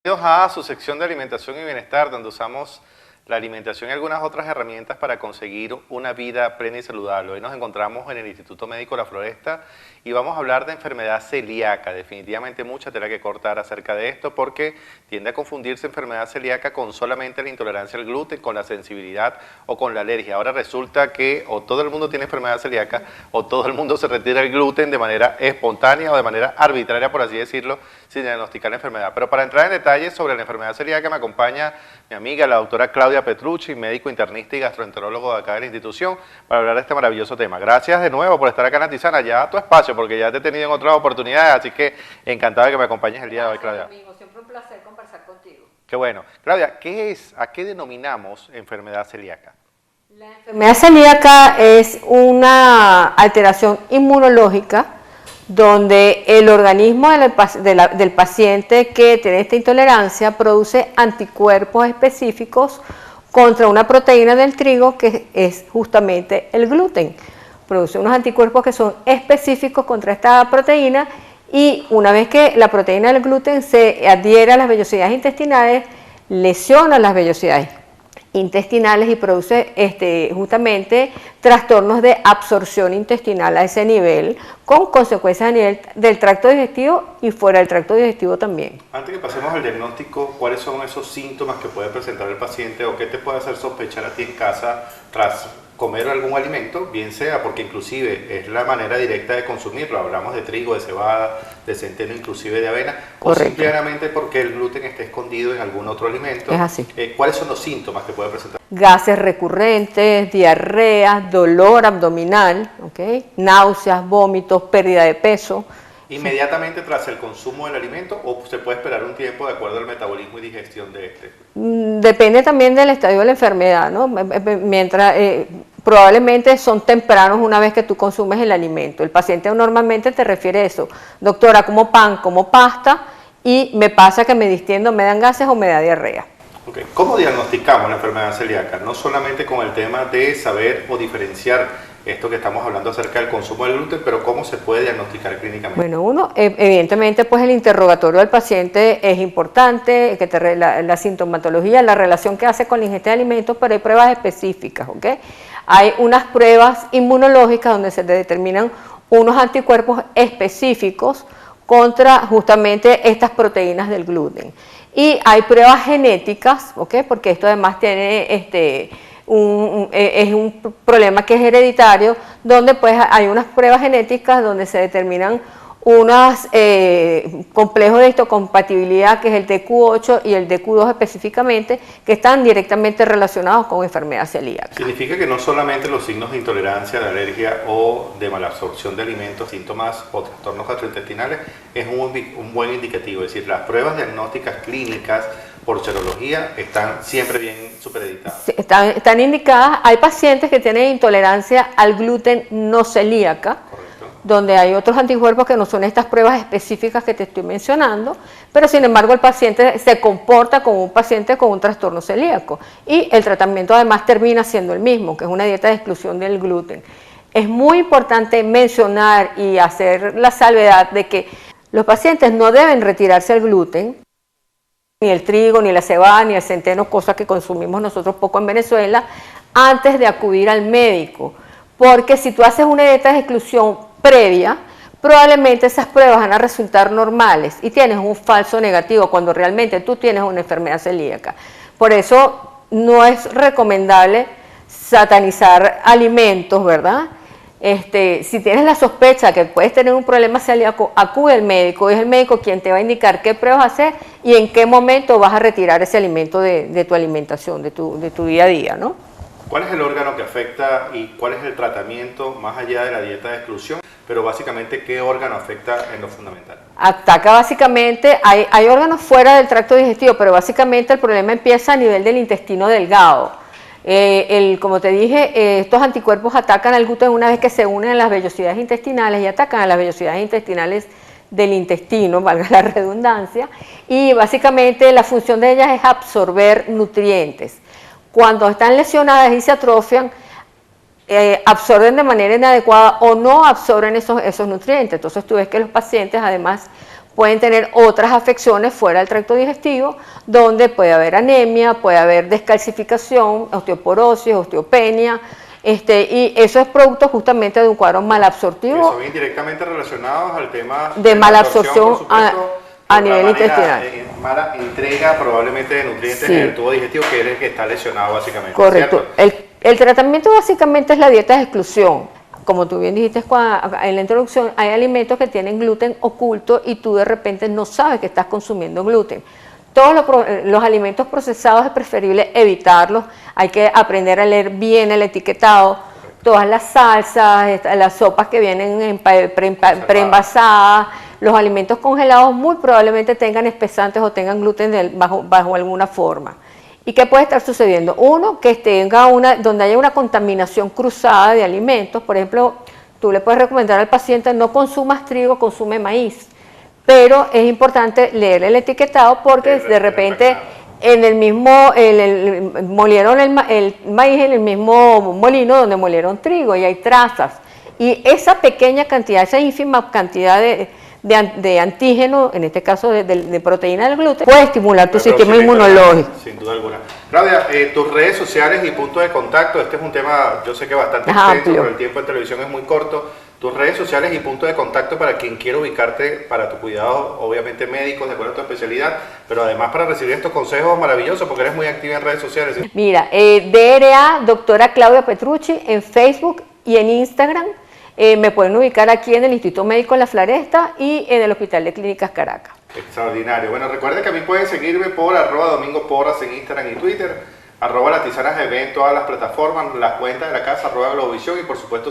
Bienvenidos a su sección de alimentación y bienestar, donde usamos la alimentación y algunas otras herramientas para conseguir una vida plena y saludable. Hoy nos encontramos en el Instituto Médico La Floresta y vamos a hablar de enfermedad celíaca. Definitivamente mucha tela que cortar acerca de esto porque tiende a confundirse enfermedad celíaca con solamente la intolerancia al gluten, con la sensibilidad o con la alergia. Ahora resulta que o todo el mundo tiene enfermedad celíaca o todo el mundo se retira el gluten de manera espontánea o de manera arbitraria, por así decirlo, sin diagnosticar la enfermedad. Pero para entrar en detalles sobre la enfermedad celíaca me acompaña mi amiga, la doctora Claudia Petrucci, médico internista y gastroenterólogo de acá de la institución, para hablar de este maravilloso tema. Gracias de nuevo por estar acá en Antisana, ya a tu espacio, porque ya te he tenido en otras oportunidades, así que encantado de que me acompañes el día de hoy, Claudia. Amigo, siempre un placer conversar contigo. Qué bueno. Claudia, ¿a qué denominamos enfermedad celíaca? La enfermedad celíaca es una alteración inmunológica donde el organismo del paciente que tiene esta intolerancia produce anticuerpos específicos contra una proteína del trigo que es justamente el gluten. Produce unos anticuerpos que son específicos contra esta proteína y una vez que la proteína del gluten se adhiere a las vellosidades intestinales, lesiona las vellosidades intestinales y produce justamente trastornos de absorción intestinal a ese nivel, con consecuencias a nivel del tracto digestivo y fuera del tracto digestivo también. Antes que pasemos al diagnóstico, ¿cuáles son esos síntomas que puede presentar el paciente o qué te puede hacer sospechar a ti en casa tras comer algún alimento, bien sea porque inclusive es la manera directa de consumirlo, hablamos de trigo, de cebada, de centeno, inclusive de avena, Correcto. O simplemente porque el gluten esté escondido en algún otro alimento? Es así. ¿Cuáles son los síntomas que puede presentar? Gases recurrentes, diarrea, dolor abdominal, ¿okay? Náuseas, vómitos, pérdida de peso. ¿Inmediatamente tras el consumo del alimento o se puede esperar un tiempo de acuerdo al metabolismo y digestión de este? Depende también del estadio de la enfermedad, ¿no? Mientras probablemente son tempranos una vez que tú consumes el alimento. El paciente normalmente te refiere eso: doctora, como pan, como pasta y me pasa que me distiendo, me dan gases o me da diarrea. Okay. ¿Cómo diagnosticamos la enfermedad celíaca? No solamente con el tema de saber o diferenciar esto que estamos hablando acerca del consumo del gluten, pero ¿cómo se puede diagnosticar clínicamente? Bueno, evidentemente pues el interrogatorio del paciente es importante, la sintomatología, la relación que hace con la ingesta de alimentos, pero hay pruebas específicas, ¿ok? Hay unas pruebas inmunológicas donde se determinan unos anticuerpos específicos contra justamente estas proteínas del gluten. Y hay pruebas genéticas, ¿ok? Porque esto además tiene es un problema que es hereditario, donde pues hay unas pruebas genéticas donde se determinan unos complejos de histocompatibilidad, que es el DQ8 y el DQ2 específicamente, que están directamente relacionados con enfermedad celíaca. Significa que no solamente los signos de intolerancia, de alergia o de malabsorción de alimentos, síntomas o trastornos gastrointestinales es un buen indicativo, es decir, las pruebas diagnósticas clínicas por serología están siempre bien supeditadas. Sí, están indicadas. Hay pacientes que tienen intolerancia al gluten no celíaca, correcto, donde hay otros anticuerpos que no son estas pruebas específicas que te estoy mencionando, pero sin embargo el paciente se comporta como un paciente con un trastorno celíaco y el tratamiento además termina siendo el mismo, que es una dieta de exclusión del gluten. Es muy importante mencionar y hacer la salvedad de que los pacientes no deben retirarse el gluten, ni el trigo, ni la cebada, ni el centeno, cosas que consumimos nosotros poco en Venezuela, antes de acudir al médico. Porque si tú haces una dieta de exclusión previa, probablemente esas pruebas van a resultar normales y tienes un falso negativo cuando realmente tú tienes una enfermedad celíaca. Por eso no es recomendable satanizar alimentos, ¿verdad? Si tienes la sospecha que puedes tener un problema celíaco, acude al médico, es el médico quien te va a indicar qué pruebas hacer y en qué momento vas a retirar ese alimento de tu alimentación, de tu día a día, ¿no? ¿Cuál es el órgano que afecta y cuál es el tratamiento más allá de la dieta de exclusión? Pero básicamente, ¿qué órgano afecta en lo fundamental? Ataca básicamente, hay órganos fuera del tracto digestivo, pero básicamente el problema empieza a nivel del intestino delgado. Como te dije, estos anticuerpos atacan al gluten una vez que se unen a las vellosidades intestinales y atacan a las vellosidades intestinales del intestino, valga la redundancia, y básicamente la función de ellas es absorber nutrientes. Cuando están lesionadas y se atrofian, absorben de manera inadecuada o no absorben esos nutrientes. Entonces tú ves que los pacientes además pueden tener otras afecciones fuera del tracto digestivo, donde puede haber anemia, puede haber descalcificación, osteoporosis, osteopenia, y eso es producto justamente de un cuadro malabsortivo. Que son indirectamente relacionados al tema de malabsorción a nivel manera, intestinal. Mala entrega probablemente de nutrientes en el tubo digestivo, que es el que está lesionado básicamente. Correcto. El tratamiento básicamente es la dieta de exclusión. Como tú bien dijiste en la introducción, hay alimentos que tienen gluten oculto y tú de repente no sabes que estás consumiendo gluten. Todos los alimentos procesados es preferible evitarlos, hay que aprender a leer bien el etiquetado, todas las salsas, las sopas que vienen preenvasadas, los alimentos congelados muy probablemente tengan espesantes o tengan gluten bajo alguna forma. ¿Y qué puede estar sucediendo? Uno, que donde haya una contaminación cruzada de alimentos. Por ejemplo, tú le puedes recomendar al paciente no consumas trigo, consume maíz. Pero es importante leer el etiquetado porque de repente molieron el maíz en el mismo molino donde molieron trigo y hay trazas. Y esa pequeña cantidad, esa ínfima cantidad de antígeno, en este caso de proteína del gluten, puede estimular tu sistema inmunológico. Sin duda alguna. Claudia, tus redes sociales y puntos de contacto, este es un tema, yo sé que bastante extenso, pero el tiempo en televisión es muy corto. Tus redes sociales y puntos de contacto para quien quiera ubicarte para tu cuidado, obviamente médicos, de acuerdo a tu especialidad, pero además para recibir estos consejos maravillosos, porque eres muy activa en redes sociales. Mira, DRA, doctora Claudia Petrucci, en Facebook y en Instagram. Me pueden ubicar aquí en el Instituto Médico La Floresta y en el Hospital de Clínicas Caracas. Extraordinario. Bueno, recuerden que a mí pueden seguirme por @domingoporras en Instagram y Twitter, @latisanasEV en todas las plataformas, las cuentas de la casa, @Globovisión y por supuesto